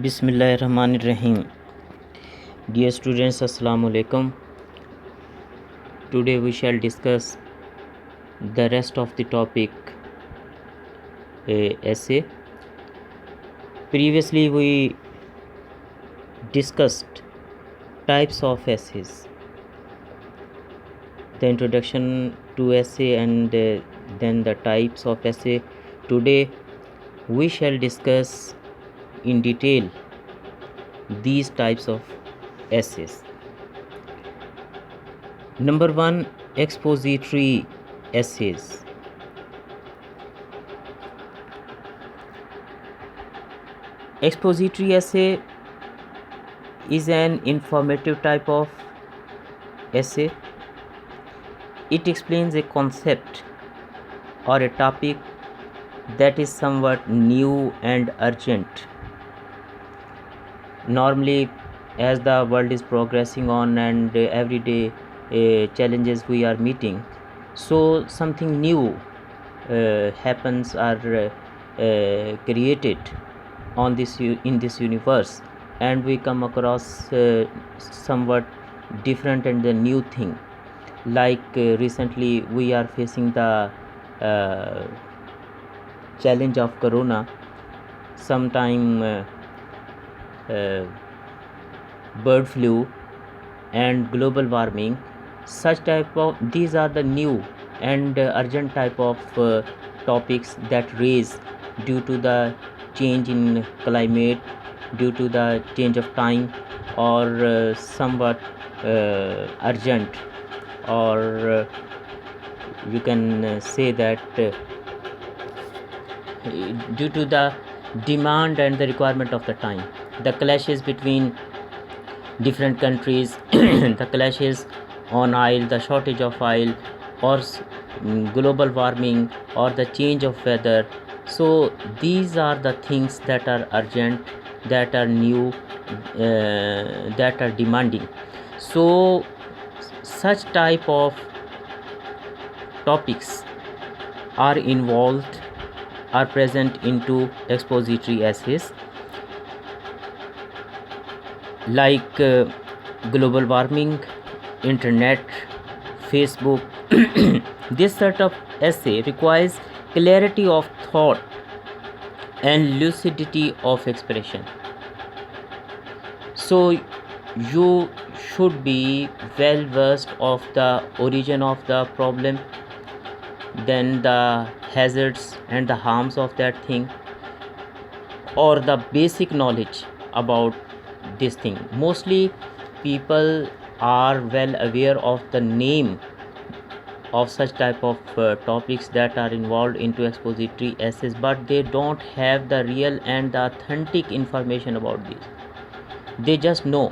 Bismillahirrahmanirrahim. Dear students, Assalamu alaikum. Today we shall discuss the rest of the topic essay. Previously we discussed types of essays, the introduction to essay and then the types of essay. Today we shall discuss in detail these types of essays. Number 1, expository essays. Expository essay is an informative type of essay. It explains a concept or a topic that is somewhat new and urgent. Normally, as the world is progressing on and every day challenges we are meeting, so something new happens or created on this in this universe, and we come across somewhat different and the new thing. Like recently we are facing the challenge of corona, sometime bird flu and global warming. Such type of these are the new and urgent type of topics that raise due to the change in climate, due to the change of time, or somewhat urgent, or you can say that due to the demand and the requirement of the time, the clashes between different countries, the clashes on oil, the shortage of oil, or global warming, or the change of weather. So these are the things that are urgent, that are new, that are demanding. So such type of topics are involved, are present into expository essays, like global warming, internet, Facebook. This sort of essay requires clarity of thought and lucidity of expression. So you should be well versed of the origin of the problem, then the hazards and the harms of that thing, or the basic knowledge about this thing. Mostly people are well aware of the name of such type of topics that are involved into expository essays, but they don't have the real and the authentic information about this. They just know,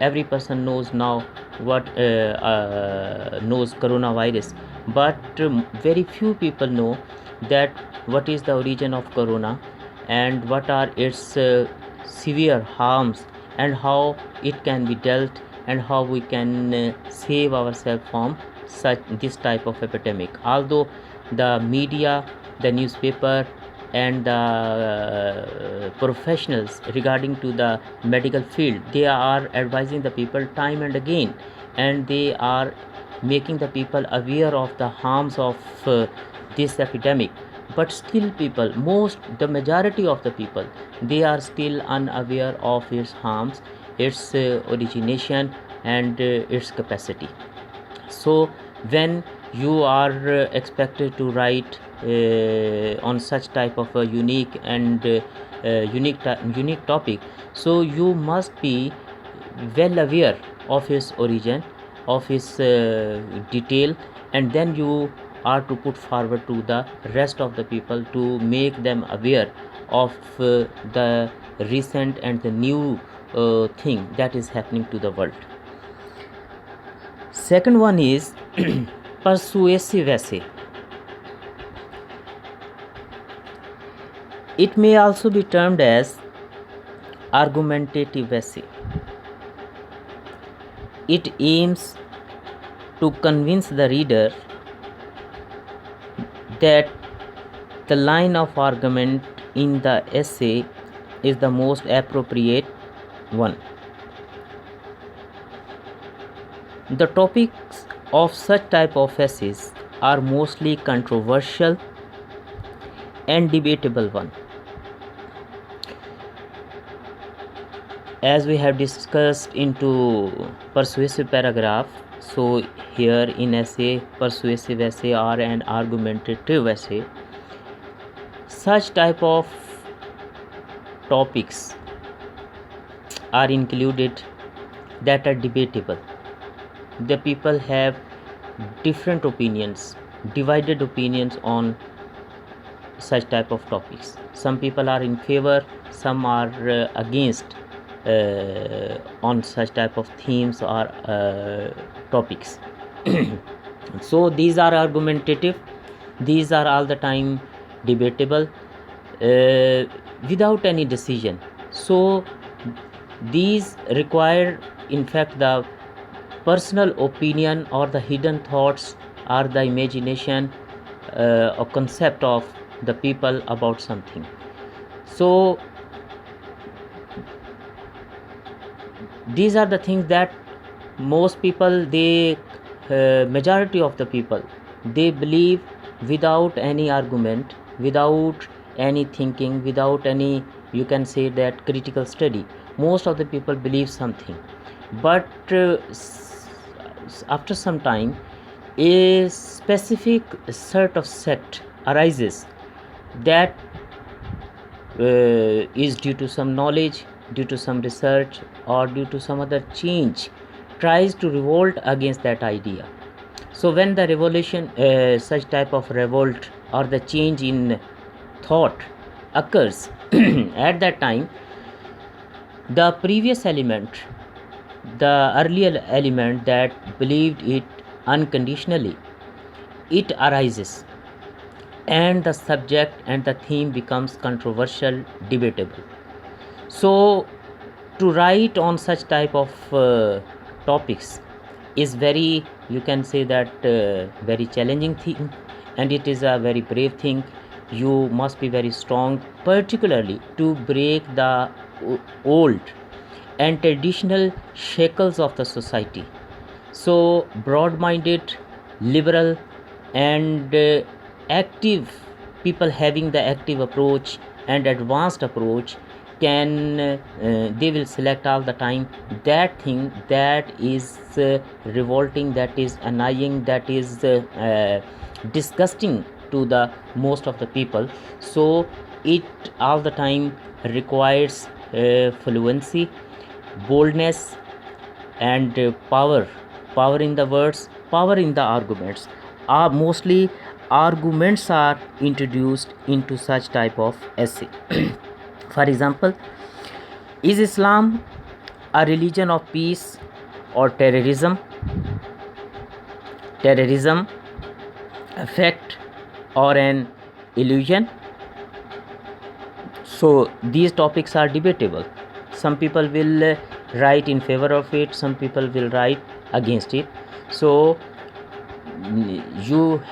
every person knows now what knows coronavirus, but very few people know that what is the origin of corona and what are its severe harms and how it can be dealt and how we can save ourselves from such this type of epidemic. Although the media, the newspaper, and the professionals regarding to the medical field, they are advising the people time and again, and they are making the people aware of the harms of this epidemic, but still people, the majority of the people, they are still unaware of its harms, its origination, and its capacity. So when you are expected to write on such type of a unique and unique topic, so you must be well aware of its origin, of its detail, and then you are to put forward to the rest of the people to make them aware of the recent and the new thing that is happening to the world. Second one is persuasive essay. It may also be termed as argumentative essay. It aims to convince the reader that the line of argument in the essay is the most appropriate one. The topics of such type of essays are mostly controversial and debatable one. As we have discussed into persuasive paragraph, so here in essay, persuasive essay or an argumentative essay, such type of topics are included that are debatable. The people have different opinions, divided opinions on such type of topics. Some people are in favor, some are against on such type of themes or topics. So these are argumentative, these are all the time debatable without any decision. So these require in fact the personal opinion or the hidden thoughts or the imagination or concept of the people about something. So these are the things that most people, they majority of the people, they believe without any argument, without any thinking, without any, you can say that, critical study. Most of the people believe something, but after some time a specific sort of sect arises that is due to some knowledge, due to some research, or due to some other change, tries to revolt against that idea. So when the revolution, such type of revolt or the change in thought occurs, at that time the previous element, the earlier element that believed it unconditionally, it arises, and the subject and the theme becomes controversial, debatable. So to write on such type of topics is very, you can say that, very challenging thing, and it is a very brave thing. You must be very strong, particularly to break the old and traditional shackles of the society. So broad-minded, liberal, and active people having the active approach and advanced approach can they will select all the time that thing that is revolting, that is annoying, that is disgusting to the most of the people. So it all the time requires fluency, boldness, and power in the words, power in the arguments. Mostly arguments are introduced into such type of essay. For example, is Islam a religion of peace or terrorism? Terrorism, a fact or an illusion? So these topics are debatable. Some people will write in favor of it, some people will write against it. So you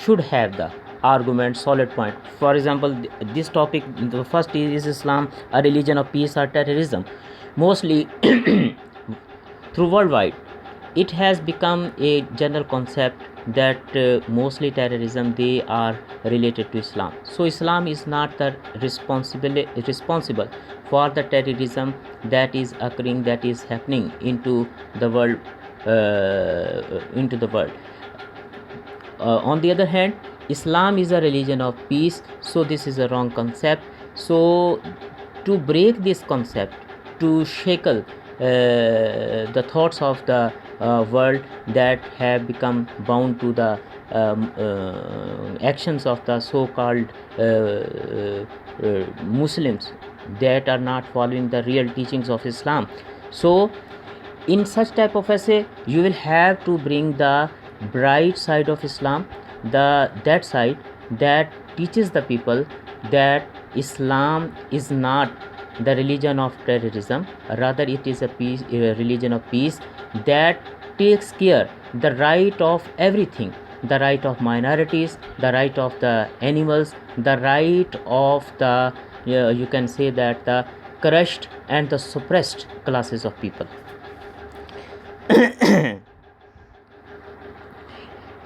should have the argument, solid point. For example, this topic, the first is Islam a religion of peace or terrorism? Mostly through worldwide it has become a general concept that mostly terrorism, they are related to Islam. So Islam is not the responsible for the terrorism that is occurring, that is happening into the world, on the other hand, Islam is a religion of peace, so this is a wrong concept. So to break this concept, to shackle the thoughts of the world that have become bound to the actions of the so-called Muslims that are not following the real teachings of Islam. So in such type of essay, you will have to bring the bright side of Islam, that side that teaches the people that Islam is not the religion of terrorism, rather it is a religion of peace that takes care the right of everything, the right of minorities, the right of the animals, the right of the yeah, you can say that the crushed and the suppressed classes of people.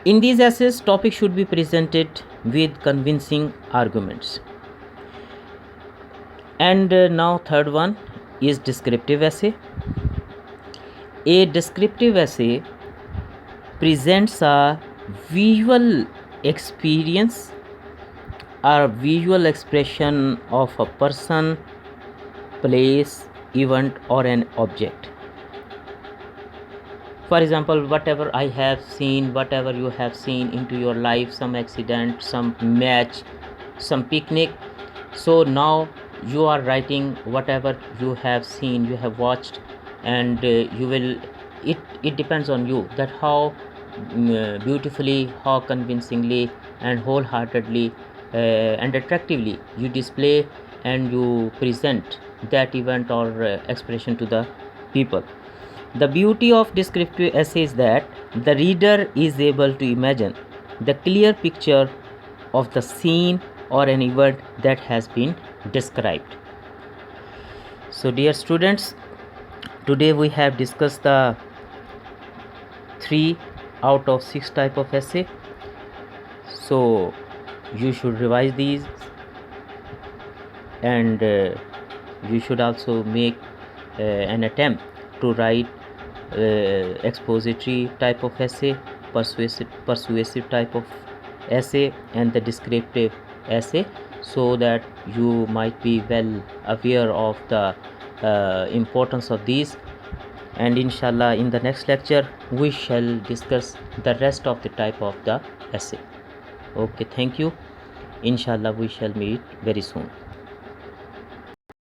In these essays, topic should be presented with convincing arguments. And now third one is descriptive essay. A descriptive essay presents a visual experience or visual expression of a person, place, event, or an object. For example, whatever I have seen, whatever you have seen into your life, some accident, some match, some picnic. So now you are writing whatever you have seen, you have watched, and you will, it depends on you that how beautifully, how convincingly and wholeheartedly and attractively you display and you present that event or expression to the people. The beauty of descriptive essay is that the reader is able to imagine the clear picture of the scene or an event that has been described. So dear students, today we have discussed the 3 out of 6 type of essay. So you should revise these, and you should also make an attempt to write expository type of essay, persuasive type of essay, and the descriptive essay, so that you might be well aware of the importance of these. And inshallah, in the next lecture we shall discuss the rest of the type of the essay. Okay, thank you. Inshallah, we shall meet very soon.